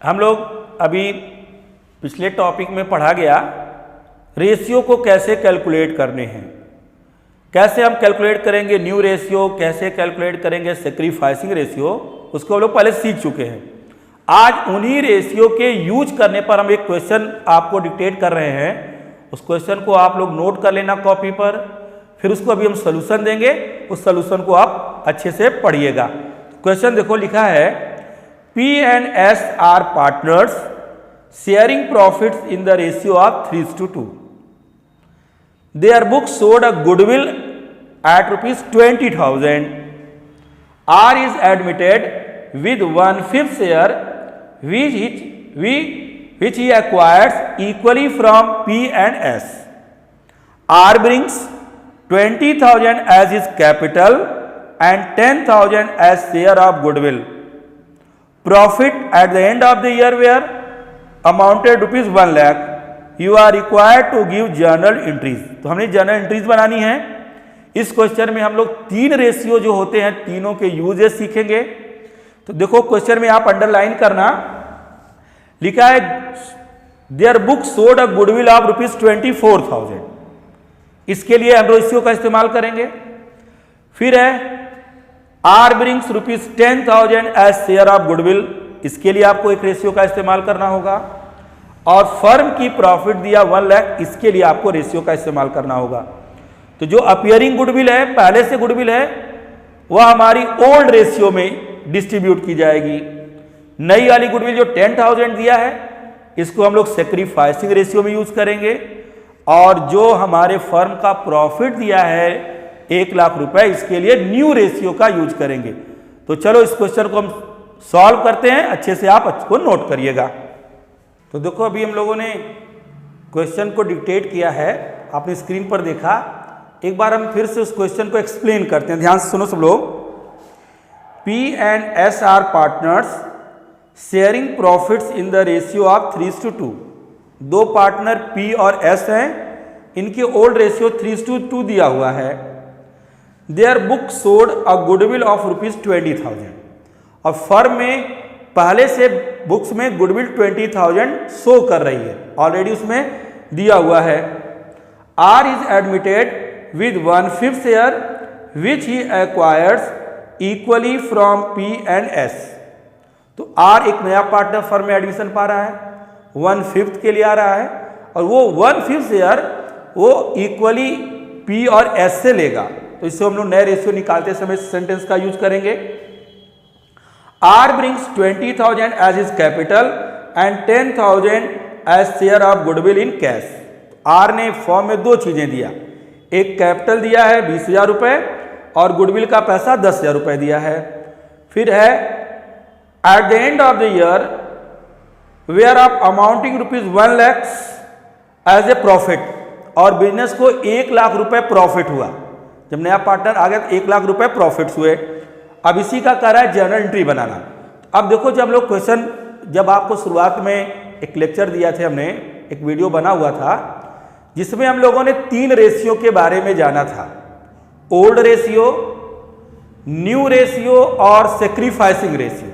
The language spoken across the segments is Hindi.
हम लोग अभी पिछले टॉपिक में पढ़ा गया रेशियो को कैसे कैलकुलेट करने हैं, कैसे हम कैलकुलेट करेंगे न्यू रेशियो, कैसे कैलकुलेट करेंगे सेक्रीफाइसिंग रेशियो, उसको हम लोग पहले सीख चुके हैं। आज उन्हीं रेशियो के यूज करने पर हम एक क्वेश्चन आपको डिक्टेट कर रहे हैं। उस क्वेश्चन को आप लोग नोट कर लेना कॉपी पर, फिर उसको अभी हम सोल्यूशन देंगे, उस सोल्यूशन को आप अच्छे से पढ़िएगा। क्वेश्चन देखो लिखा है, P and S are partners sharing profits in the ratio of 3:2. Their books showed a goodwill at rupees 20,000. R is admitted with 1/5 share which he acquires equally from P and S. R brings 20,000 as his capital and 10,000 as share of goodwill. Profit at the end of the year were amounted rupees 1 lakh. You are required to give journal entries. तो हमने जर्नल एंट्रीज बनानी है। इस क्वेश्चन में हम लोग तीन रेशियो जो होते हैं तीनों के यूजेस सीखेंगे। तो देखो क्वेश्चन में आप अंडरलाइन करना, लिखा है देयर बुक सोड अ गुडविल ऑफ रुपीज 24,000। इसके लिए हम रेशियो का इस्तेमाल करेंगे। फिर है R brings rupees 10,000 as share of goodwill, इसके लिए आपको एक रेशियो का इस्तेमाल करना होगा। और फर्म की प्रॉफिट दिया 1 लाख, इसके लिए आपको रेशियो का इस्तेमाल करना होगा। तो जो अपीयरिंग गुडविल है, पहले से गुडविल है, वह हमारी ओल्ड रेशियो में डिस्ट्रीब्यूट की जाएगी। नई वाली गुडविल जो 10,000 दिया है, इसको हम लोग सेक्रीफाइसिंग रेशियो में यूज करेंगे। और जो हमारे फर्म का प्रॉफिट दिया है 1 लाख रुपए, इसके लिए न्यू रेशियो का यूज करेंगे। तो चलो इस क्वेश्चन को हम सॉल्व करते हैं, अच्छे से आप इसको नोट करिएगा। तो देखो अभी हम लोगों ने क्वेश्चन को डिक्टेट किया है, आपने स्क्रीन पर देखा। एक बार हम फिर से उस क्वेश्चन को एक्सप्लेन करते हैं, ध्यान से सुनो सब लोग। P and S are partners sharing profits in the ratio of 3:2। दो पार्टनर P और S हैं, इनके ओल्ड रेशियो 3:2 दिया हुआ है। देयर बुक सोड अ गुडविल ऑफ रुपीज 20,000। और फर्म में पहले से बुक्स में गुडविल 20,000 शो कर रही है, ऑलरेडी उसमें दिया हुआ है। R is admitted with 1/5 share which he acquires equally from P and S। तो R एक नया पार्टनर फर्म में एडमिशन पा रहा है, 1/5 के लिए आ रहा है, और वो 1/5 शेयर वो इक्वली P और S से लेगा। तो इससे हम लोग नए रेशियो निकालते समय सेंटेंस का यूज करेंगे। R brings 20,000 as his capital and 10,000 as share of goodwill in cash। R ने फॉर्म में दो चीजें दिया, एक कैपिटल दिया है 20,000 रुपए और गुडविल का पैसा 10,000 रुपए दिया है। फिर है at the end of the year where of amounting rupees 1 lakh as a profit, और बिजनेस को 1 लाख रुपए प्रॉफिट हुआ। जब नया पार्टनर आ गया तो 1 लाख रुपए प्रॉफिट्स हुए। अब इसी का कह रहा है जर्नल एंट्री बनाना। अब देखो जब लोग क्वेश्चन, जब आपको शुरुआत में एक लेक्चर दिया थे हमने, एक वीडियो बना हुआ था जिसमें हम लोगों ने 3 रेशियो के बारे में जाना था, ओल्ड रेशियो, न्यू रेशियो और सेक्रीफाइसिंग रेशियो।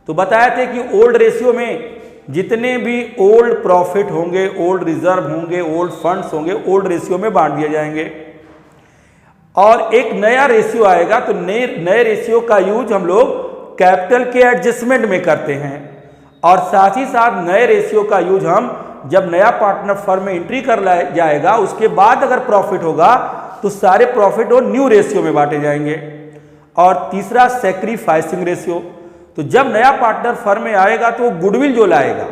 तो बताया थे कि ओल्ड रेशियो में जितने भी ओल्ड प्रॉफिट होंगे, ओल्ड रिजर्व होंगे, ओल्ड फंड्स होंगे, ओल्ड रेशियो में बांट दिए जाएंगे। और एक नया रेशियो आएगा, तो नए रेशियो का यूज हम लोग कैपिटल के एडजस्टमेंट में करते हैं। और साथ ही साथ नए रेशियो का यूज हम जब नया पार्टनर फर्म में एंट्री कर जाएगा, उसके बाद अगर प्रॉफिट होगा तो सारे प्रॉफिट वो न्यू रेशियो में बांटे जाएंगे। और तीसरा सेक्रीफाइसिंग रेशियो, तो जब नया पार्टनर फर्म में आएगा तो गुडविल जो लाएगा,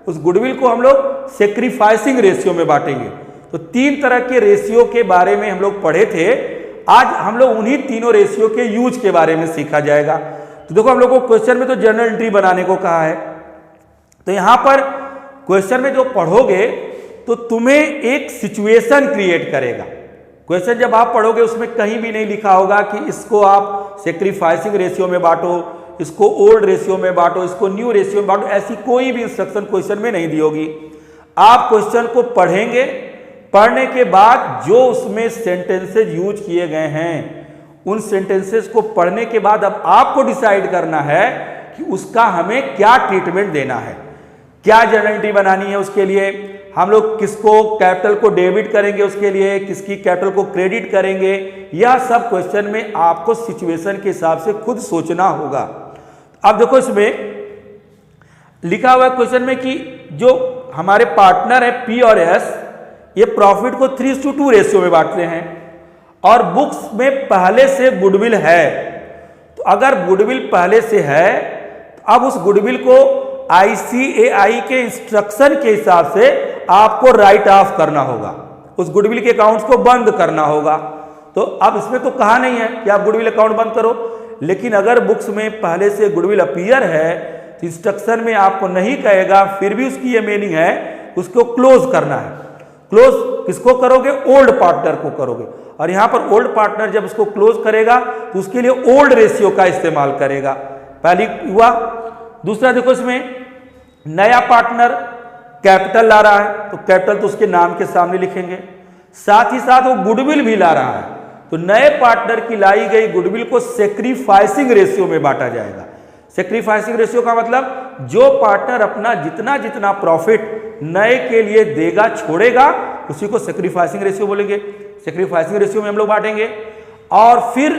उस गुडविल को हम लोग सेक्रीफाइसिंग रेशियो में बांटेंगे। तो 3 तरह के रेशियो के बारे में हम लोग पढ़े थे। आज हम लोग उन्हीं तीनों रेशियो के यूज के बारे में सीखा जाएगा। तो देखो हम लोग को क्वेश्चन में तो जर्नल एंट्री बनाने को कहा है। तो यहां पर क्वेश्चन में जो पढ़ोगे तो तुम्हें एक सिचुएशन क्रिएट करेगा। क्वेश्चन जब आप पढ़ोगे उसमें कहीं भी नहीं लिखा होगा कि इसको आप सेक्रीफाइसिंग रेशियो में बांटो, इसको ओल्ड रेशियो में बांटो, इसको न्यू रेशियो में बांटो, ऐसी कोई भी इंस्ट्रक्शन क्वेश्चन में नहीं दी होगी। आप क्वेश्चन को पढ़ेंगे, पढ़ने के बाद जो उसमें सेंटेंसेज यूज किए गए हैं, उन सेंटेंसेस को पढ़ने के बाद अब आपको डिसाइड करना है कि उसका हमें क्या ट्रीटमेंट देना है, क्या जर्नल एंट्री बनानी है, उसके लिए हम लोग किसको कैपिटल को डेबिट करेंगे, उसके लिए किसकी कैपिटल को क्रेडिट करेंगे, यह सब क्वेश्चन में आपको सिचुएशन के हिसाब से खुद सोचना होगा। अब देखो इसमें लिखा हुआ है क्वेश्चन में कि जो हमारे पार्टनर है पी और एस, ये प्रॉफिट को 3:2 रेशियो में बांटते हैं और बुक्स में पहले से गुडविल है। तो अगर गुडविल पहले से है तो अब उस गुडविल को ICAI के इंस्ट्रक्शन के हिसाब से आपको राइट ऑफ करना होगा, उस गुडविल के अकाउंट्स को बंद करना होगा। तो अब इसमें तो कहा नहीं है कि आप गुडविल अकाउंट बंद करो, लेकिन अगर बुक्स में पहले से गुडविल अपीयर है तो इंस्ट्रक्शन में आपको नहीं कहेगा, फिर भी उसकी ये मीनिंग है उसको क्लोज करना है। क्लोज किसको करोगे? ओल्ड पार्टनर को करोगे। और यहां पर ओल्ड पार्टनर जब उसको क्लोज करेगा तो उसके लिए ओल्ड रेशियो का इस्तेमाल करेगा। पहली हुआ। दूसरा देखो इसमें नया पार्टनर कैपिटल ला रहा है तो कैपिटल तो उसके नाम के सामने लिखेंगे, साथ ही साथ वो गुडविल भी ला रहा है तो नए पार्टनर की लाई गई गुडविल को सेक्रीफाइसिंग रेशियो में बांटा जाएगा। सेक्रीफाइसिंग रेशियो का मतलब जो पार्टनर अपना जितना जितना प्रॉफिट नए के लिए देगा छोड़ेगा उसी को सेक्रीफाइसिंग रेशियो बोलेंगे। सेक्रीफाइसिंग रेशियो में हम लोग बांटेंगे और फिर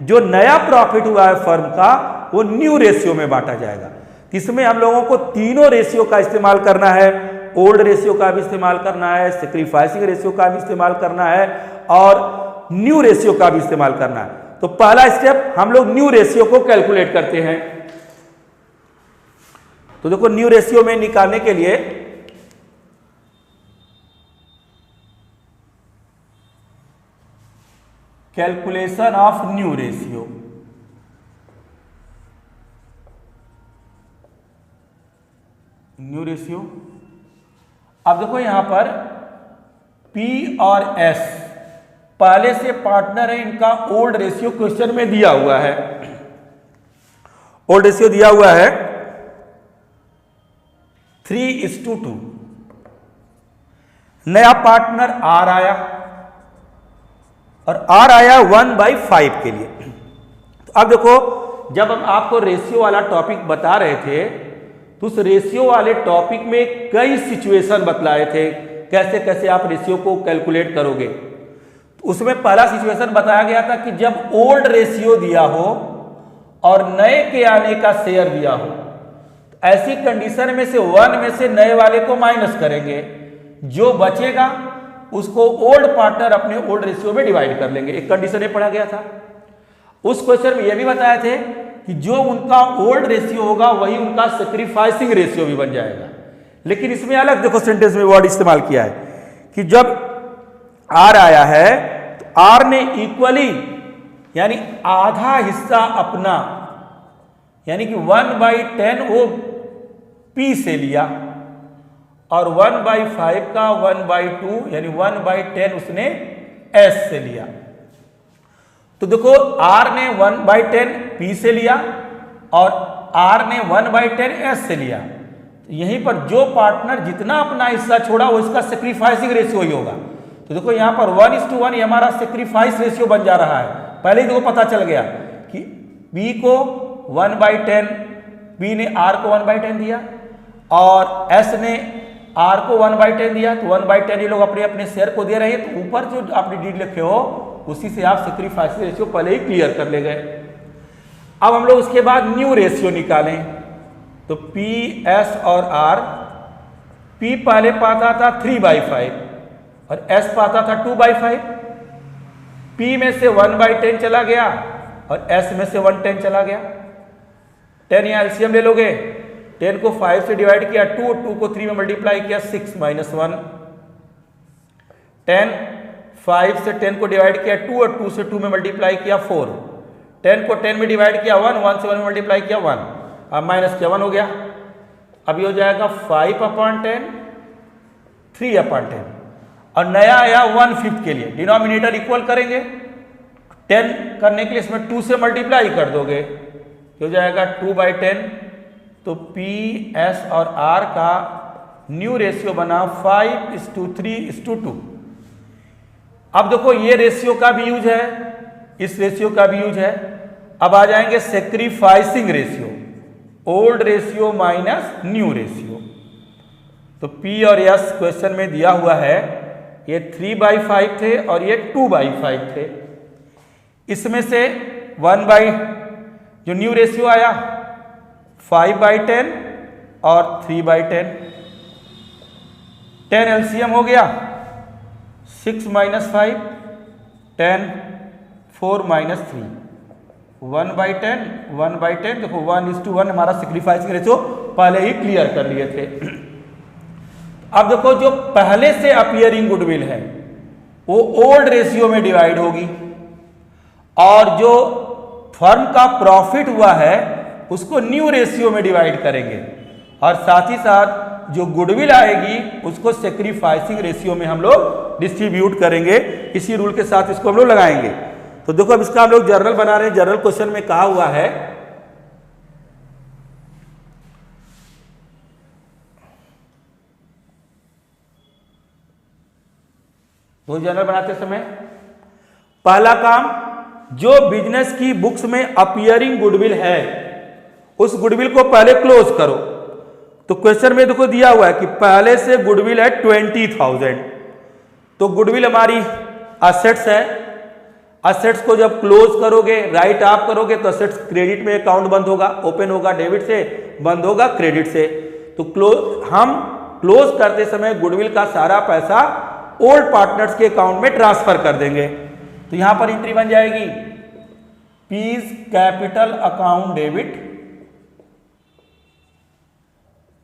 जो नया प्रॉफिट हुआ है फर्म का वो न्यू रेशियो में बांटा जाएगा। इसमें हम लोगों को तीनों रेशियो का इस्तेमाल करना है, ओल्ड रेशियो का भी इस्तेमाल करना है, सेक्रीफाइसिंग रेशियो का भी इस्तेमाल करना है और न्यू रेशियो का भी इस्तेमाल करना है। तो पहला स्टेप हम लोग न्यू रेशियो को कैलकुलेट करते हैं। तो देखो न्यू रेशियो में निकालने के लिए calculation of new ratio, new ratio. अब देखो यहां पर P और S पहले से पार्टनर है, इनका ओल्ड रेशियो क्वेश्चन में दिया हुआ है। ओल्ड रेशियो दिया हुआ है 3:2। नया पार्टनर R आया और R आया 1/5 के लिए। तो अब देखो जब हम आपको रेशियो वाला टॉपिक बता रहे थे तो उस रेशियो वाले टॉपिक में कई सिचुएशन बतलाए थे कैसे कैसे आप रेशियो को कैलकुलेट करोगे। तो उसमें पहला सिचुएशन बताया गया था कि जब ओल्ड रेशियो दिया हो और नए के आने का शेयर दिया हो तो ऐसी कंडीशन में से 1 में से नए वाले को माइनस करेंगे, जो बचेगा उसको ओल्ड पार्टनर अपने ओल्ड रेशियो में डिवाइड कर लेंगे। एक कंडीशन ये पढ़ा गया था। उस क्वेश्चन में यह भी बताए थे कि जो उनका ओल्ड रेशियो होगा वही उनका सेक्रीफाइसिंग रेशियो भी बन जाएगा। लेकिन इसमें अलग देखो सेंटेंस में वर्ड इस्तेमाल किया है कि जब R आया है तो R ने इक्वली यानी आधा हिस्सा अपना यानी कि 1/10 वो P से लिया और 1/5 का 1/2 यानी 1/10 उसने S से लिया। तो देखो R ने 1/10 P से लिया और R ने 1/10 S से लिया। तो यहीं पर जो पार्टनर जितना अपना हिस्सा छोड़ा वो इसका सेक्रीफाइसिंग रेशियो ही होगा। तो देखो यहाँ पर 1:1 ये हमारा सेक्रीफाइस रेशियो बन जा रहा है। पहले ही देखो पता चल गया कि B को 1/10, B ने R को 1/10 दिया और S ने R को 1/10 दिया। तो 1/10 ये लोग अपने अपने शेयर को दे रहे हैं। तो ऊपर जो आपने डीड लिखे हो उसी से आप सेक्रीफाइस रेशियो पहले ही क्लियर कर ले गए। अब हम लोग उसके बाद न्यू रेशियो निकालें। तो P, S और R, P पहले पाता था 3/5 और S पाता था 2/5। P में से 1/10 चला गया और S में से 1/10 चला गया। 10 यहाँ एलसीएम ले लोगे, 10 को 5 से डिवाइड किया 2 और 2 को 3 में मल्टीप्लाई किया 6 - 1। 10 5 से 10 को डिवाइड किया 2 और 2 से 2 में मल्टीप्लाई किया 4। 10 को 10 में डिवाइड किया 1, 1 से 1 में मल्टीप्लाई किया 1, अब माइनस किया 1 हो गया। अब ये हो जाएगा 5/10, 3/10 और नया आया 1/5 के लिए। डिनोमिनेटर इक्वल करेंगे, 10 करने के लिए इसमें 2 से मल्टीप्लाई कर दोगे, हो जाएगा 2/10। तो P, S और R का न्यू रेशियो बना 5:3:2। अब देखो ये रेशियो का भी यूज है, इस रेशियो का भी यूज है। अब आ जाएंगे sacrificing ratio. Old ratio minus new ratio. तो P और S क्वेश्चन में दिया हुआ है, ये 3/5 थे और ये 2/5 थे। इसमें से 1 बाई जो न्यू रेशियो आया 5/10 और 3/10, 10 एलसीएम हो गया, 6 माइनस 5 10, 4 माइनस 3, 1/10 1/10। देखो 1:1 हमारा सेक्रीफाइस रेशियो पहले ही क्लियर कर लिए थे। अब देखो जो पहले से अपीयरिंग गुडविल है वो ओल्ड रेशियो में डिवाइड होगी, और जो फर्म का प्रॉफिट हुआ है उसको न्यू रेशियो में डिवाइड करेंगे, और साथ ही साथ जो गुडविल आएगी उसको सेक्रीफाइसिंग रेशियो में हम लोग डिस्ट्रीब्यूट करेंगे। इसी रूल के साथ इसको हम लोग लगाएंगे। तो देखो अब इसका हम लोग जर्नल बना रहे हैं। जर्नल क्वेश्चन में कहा हुआ है, तो जर्नल बनाते समय पहला काम, जो बिजनेस की बुक्स में अपीयरिंग गुडविल है उस गुडविल को पहले क्लोज करो। तो क्वेश्चन में देखो दिया हुआ है कि पहले से गुडविल है 20,000, तो गुडविल हमारी असेट्स है। असेट्स को जब क्लोज करोगे, राइट ऑफ करोगे, तो असेट्स क्रेडिट में अकाउंट बंद होगा, ओपन होगा डेबिट से, बंद होगा क्रेडिट से। तो हम क्लोज करते समय गुडविल का सारा पैसा ओल्ड पार्टनर्स के अकाउंट में ट्रांसफर कर देंगे। तो यहां पर एंट्री बन जाएगी P's capital account debit,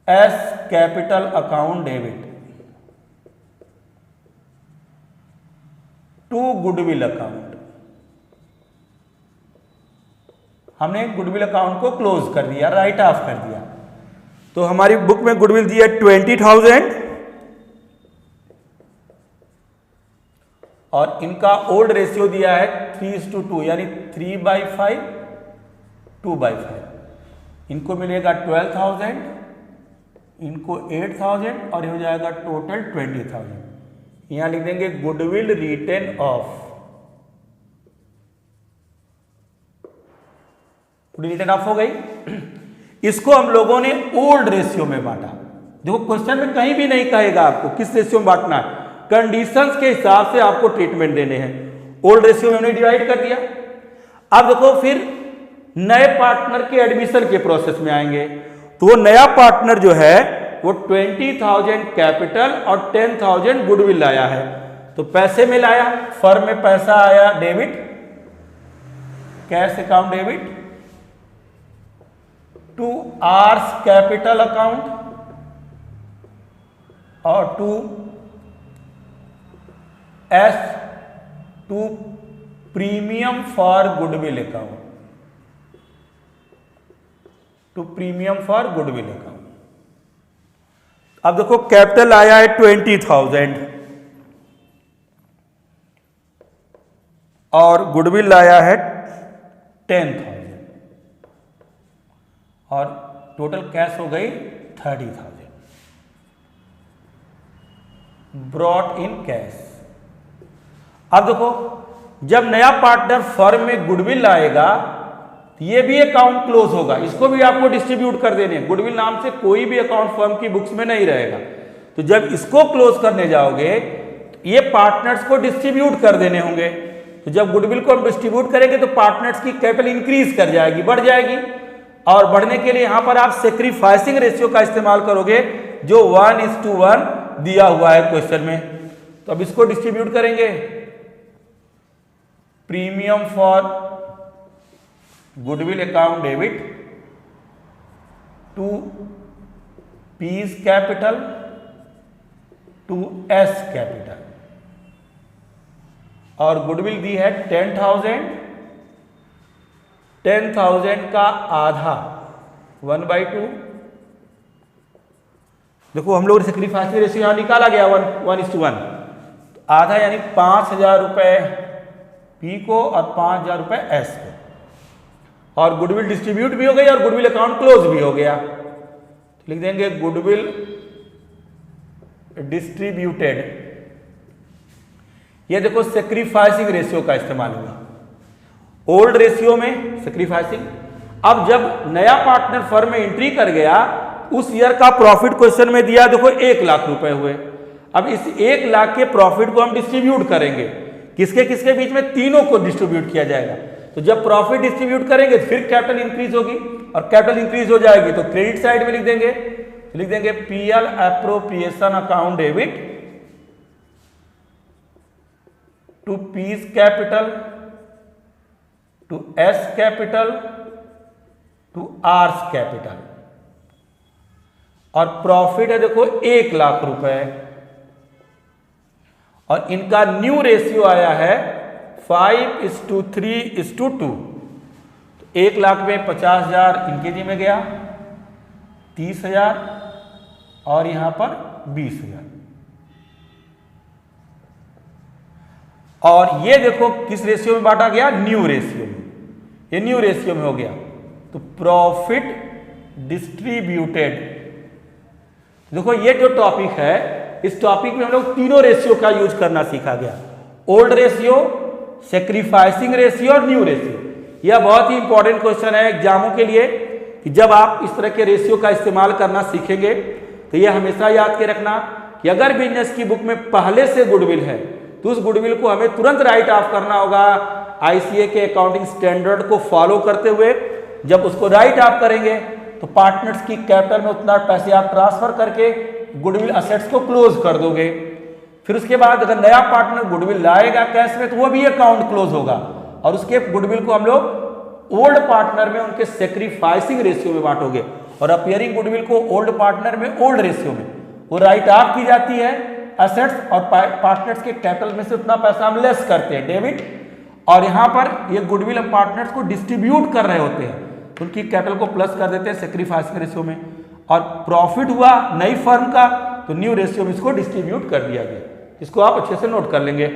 S capital account debit to goodwill account. हमने गुडविल अकाउंट को क्लोज कर दिया, राइट ऑफ कर दिया। तो हमारी बुक में गुडविल दी है 20,000 और इनका ओल्ड रेशियो दिया है 3:2, यानी 3/5 2/5। इनको मिलेगा 12,000, इनको 8,000 और ये हो जाएगा टोटल 20,000। यहां लिख देंगे goodwill written off, written off हो गई। इसको हम लोगों ने ओल्ड रेशियो में बांटा। देखो क्वेश्चन में कहीं भी नहीं कहेगा आपको किस रेशियो में बांटना है, कंडीशंस के हिसाब से आपको ट्रीटमेंट देने हैं। ओल्ड रेशियो में हमने डिवाइड कर दिया। अब देखो फिर नए पार्टनर के एडमिशन के प्रोसेस में आएंगे। तो वो नया पार्टनर जो है वो 20,000 कैपिटल और 10,000 गुडविल लाया है। तो पैसे में लाया, फर्म में पैसा आया debit, cash account debit to R's capital account और to S to premium for goodwill account, to premium for goodwill account. अब देखो कैपिटल आया है 20,000 और गुडविल आया है 10,000 और टोटल कैश हो गई 30,000 ब्रॉट इन कैश। अब देखो जब नया पार्टनर फर्म में गुडविल लाएगा ये भी अकाउंट क्लोज होगा, इसको भी आपको डिस्ट्रीब्यूट कर देने। गुडविल नाम से कोई भी अकाउंट फर्म की बुक्स में नहीं रहेगा। तो जब इसको क्लोज करने जाओगे ये पार्टनर्स को डिस्ट्रीब्यूट कर देने होंगे। तो जब गुडविल को हम डिस्ट्रीब्यूट करेंगे तो पार्टनर्स की कैपिटल इंक्रीज कर जाएगी, बढ़ जाएगी। और बढ़ने के लिए यहां पर आप सेक्रीफाइसिंग रेशियो का इस्तेमाल करोगे जो 1:1 दिया हुआ है क्वेश्चन में। तो अब इसको डिस्ट्रीब्यूट करेंगे, premium for goodwill account debit to P's capital to S capital, और गुडविल दी है 10,000, 10,000 का आधा 1/2। देखो हम लोग सेक्रीफाइस रेशियो यहां निकाला गया 1:1। तो आधा यानी 5,000 रुपए पी को और 5,000 रुपए एस को, और गुडविल डिस्ट्रीब्यूट भी हो गई और गुडविल अकाउंट क्लोज भी हो गया। तो लिख देंगे गुडविल डिस्ट्रीब्यूटेड। ये देखो सेक्रीफाइसिंग रेशियो का इस्तेमाल हुआ ओल्ड रेशियो में सेक्रीफाइसिंग। अब जब नया पार्टनर फर्म में एंट्री कर गया, उस ईयर का प्रॉफिट क्वेश्चन में दिया, देखो 1 लाख रुपए हुए। अब इस 1 लाख के प्रॉफिट को हम डिस्ट्रीब्यूट करेंगे, किसके किसके बीच में, तीनों को डिस्ट्रीब्यूट किया जाएगा। तो जब प्रॉफिट डिस्ट्रीब्यूट करेंगे फिर कैपिटल इंक्रीज होगी, और कैपिटल इंक्रीज हो जाएगी तो क्रेडिट साइड में लिख देंगे PL appropriation account debit to P's capital to S capital to R's capital, और प्रॉफिट है देखो 1 लाख रुपए, और इनका न्यू रेशियो आया है 5:3:2। तो 1 लाख में 50,000 इनके जी में गया, 30,000 और यहां पर 20,000, और ये देखो किस रेशियो में बांटा गया, न्यू रेशियो में। ये न्यू रेशियो में हो गया। तो प्रॉफिट डिस्ट्रीब्यूटेड, देखो ये जो टॉपिक है, इस टॉपिक में हम लोग तीनों रेशियो का यूज करना सीखा गया, ओल्ड रेशियो, सेक्रीफाइसिंग रेशियो और न्यू रेशियो। यह बहुत ही इंपॉर्टेंट क्वेश्चन है एग्जामों के लिए, कि जब आप इस तरह के रेशियो का इस्तेमाल करना सीखेंगे तो यह हमेशा याद के रखना कि अगर बिजनेस की बुक में पहले से गुडविल है तो उस गुडविल को हमें तुरंत राइट ऑफ करना होगा, आईसीए के अकाउंटिंग स्टैंडर्ड को फॉलो करते हुए। जब उसको राइट ऑफ करेंगे तो पार्टनर्स की कैपिटल में उतना पैसे आप ट्रांसफर करके गुडविल असेट्स को क्लोज कर दोगे। फिर उसके बाद अगर नया पार्टनर गुडविल लाएगा कैश में तो वो भी अकाउंट क्लोज होगा, और उसके गुडविल को हम लोग ओल्ड पार्टनर में उनके सेक्रीफाइसिंग रेशियो में बांटोगे, और अपीयरिंग गुडविल को ओल्ड पार्टनर में ओल्ड रेशियो में वो राइट ऑफ की जाती है एसेट्स, और पार्टनर्स के कैपिटल में से उतना पैसा हम लेस करते हैं डेबिट, और यहां पर ये गुडविल हम पार्टनर्स को डिस्ट्रीब्यूट कर रहे होते हैं, उनकी कैपिटल को प्लस कर देते हैं सेक्रीफाइसिंग रेशियो में, और प्रॉफिट हुआ नई फर्म का तो न्यू रेशियो में इसको डिस्ट्रीब्यूट कर दिया गया। इसको आप अच्छे से नोट कर लेंगे।